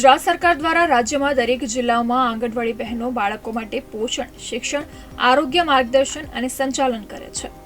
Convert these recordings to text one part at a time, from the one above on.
ગુજરાત સરકાર દ્વારા રાજ્યમાં દરેક જિલ્લાઓમાં આંગણવાડી બહેનો બાળકો માટે પોષણ, શિક્ષણ, આરોગ્ય માર્ગદર્શન અને સંચાલન કરે છે।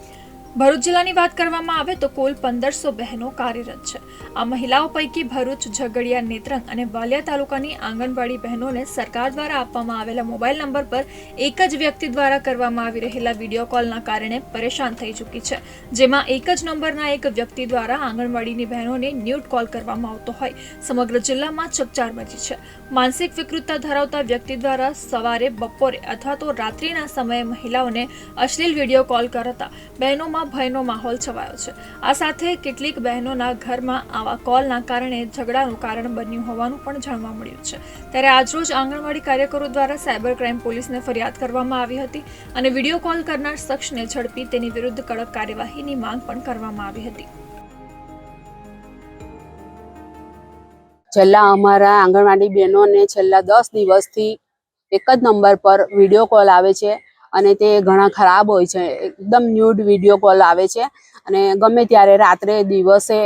ભરૂચ જિલ્લાની વાત કરવામાં આવે તો કુલ 1500 બહેનો કાર્યરત છે। આ મહિલાઓ પૈકી ભરૂચ, ઝઘડિયા, નેત્રંગ અને વાલિયા તાલુકાની આંગણવાડી બહેનોને સરકાર દ્વારા આપવામાં આવેલા મોબાઈલ નંબર પર એક જ વ્યક્તિ દ્વારા કરવામાં આવી રહેલા વિડીયો કોલના કારણે પરેશાન થઈ ચૂકી છે, જેમાં એક જ નંબરના એક વ્યક્તિ દ્વારા આંગણવાડીની બહેનોને ન્યૂડ કોલ કરવામાં આવતો હોય સમગ્ર જિલ્લામાં ચકચાર મચી છે। માનસિક વિકૃતતા ધરાવતા વ્યક્તિ દ્વારા સવારે, બપોરે અથવા તો રાત્રિના સમયે મહિલાઓને અશ્લીલ વિડીયો કોલ કરતા બહેનોમાં ભયનો માહોલ છવાયો છે। આ સાથે કેટલીક બહેનોના ઘરમાં આવા કોલના કારણે ઝઘડાનું કારણ બન્યું હોવાનું પણ જાણવા મળ્યું છે। ત્યારે આજરોજ આંગણવાડી કાર્યકરો દ્વારા સાયબર ક્રાઇમ પોલીસને ફરિયાદ કરવામાં આવી હતી અને વિડીયો કોલ કરનાર શખ્સને ઝડપી તેની વિરુદ્ધ કડક કાર્યવાહીની માંગ પણ કરવામાં આવી હતી। છેલ્લા અમારા આંગણવાડી બહેનોને છેલ્લા 10 દિવસથી એક જ નંબર પર વિડીયો કોલ આવે છે અને તે ઘણા ખરાબ હોય છે। એકદમ ન્યૂડ વિડીયો કોલ આવે છે અને ગમે ત્યારે રાત્રે, દિવસે,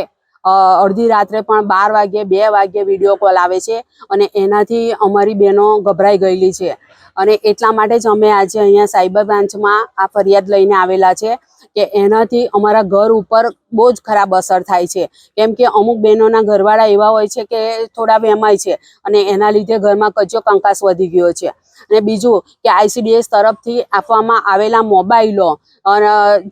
અડધી રાત્રે પણ 12 વાગ્યે, 2 વાગ્યે વિડીયો કોલ આવે છે અને એનાથી અમારી બહેનો ગભરાઈ ગયેલી છે અને એટલા માટે જ અમે આજે અહીંયા સાયબર બ્રાન્ચમાં આ ફરિયાદ લઈને આવેલા છે કે એનાથી અમારા ઘર ઉપર બહુ જ ખરાબ અસર થાય છે। કેમ કે અમુક બહેનોના ઘરવાળા એવા હોય છે કે થોડા વહેમાય છે અને એના લીધે ઘરમાં કચો કંકાસ વધી ગયો છે। અને બીજું કે ICDS તરફથી આપવામાં આવેલા મોબાઈલો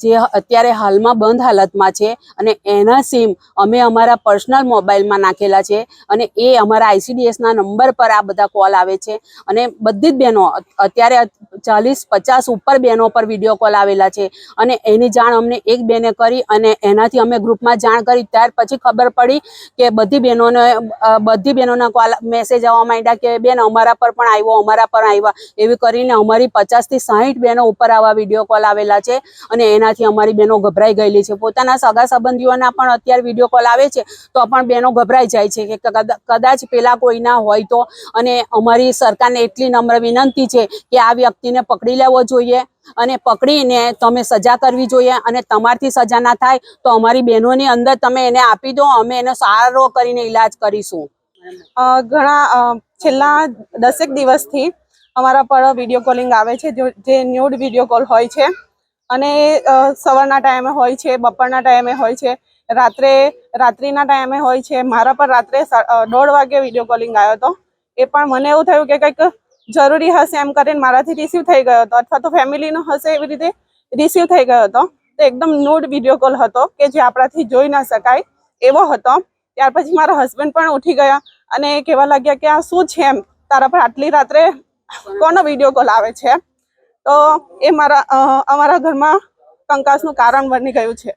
જે અત્યારે હાલમાં બંધ હાલતમાં છે અને એના સિમ અમે અમારા પર્સનલ મોબાઈલમાં નાખેલા છે અને એ અમારા ICDSના નંબર પર આ બધા કોલ આવે છે અને બધી જ બહેનો અત્યારે 40-50 ઉપર બહેનો પર વિડીયો કોલ આવેલા છે અને એની જાણ અમને એક બેને કરી અને એનાથી અમે ગ્રુપમાં જાણ કરી। ત્યાર પછી ખબર પડી કે બધી બહેનોના કોલ મેસેજ આવવા માંડ્યા કે બેન અમારા પર પણ આવ્યો, અમારા પર આવ્યા, એવી કરીને અમારી 50 થી 60 બહેનો ઉપર આવા વિડીયો કોલ આવેલા છે અને એનાથી અમારી બહેનો ગભરાઈ ગયેલી છે। પોતાના સગા સંબંધીઓના પણ અત્યારે વિડીયો કોલ આવે છે તો પણ બહેનો ગભરાઈ જાય છે કે કદાચ પેલા કોઈના હોય તો। અને અમારી સરકારને એટલી નમ્ર વિનંતી છે કે આ વ્યક્તિને પકડી લેવો જોઈએ અને પકડીને તમે સજા કરવી જોઈએ અને તમારથી સજા ના થાય તો અમારી બહેનોની અંદર તમે એને આપી દો, અમે એનો સારો કરીને ઈલાજ કરીશું। છેલ્લા 10 દિવસથી અમારા પર વિડીયો કોલિંગ આવે છે જે ન્યૂડ વિડીયો કોલ હોય છે અને સવારના ટાઈમે હોય છે, બપોરના ટાઈમે હોય છે, રાત્રિના ટાઈમે હોય છે। મારા પર રાત્રે 1:30 વાગે વિડીયો કોલિંગ આવ્યો હતો। એ પણ મને એવું થયું કે કંઈક જરૂરી હશે એમ કરીને મારાથી રિસીવ થઈ ગયો હતો અથવા તો ફેમિલીનો હશે એવી રીતે રિસીવ થઈ ગયો હતો। તો એકદમ ન્યૂડ વિડીયો કોલ હતો કે જે આપણાથી જોઈ ના શકાય એવો હતો। ત્યાર પછી મારા હસબન્ડ પણ ઉઠી ગયા અને કહેવા લાગ્યા કે આ શું છે એમ, તારા પર આટલી રાત્રે કોનો વિડીયો કોલ આવે છે? તો એ અમારા ઘરમાં કંકાસનું કારણ બની ગયું છે।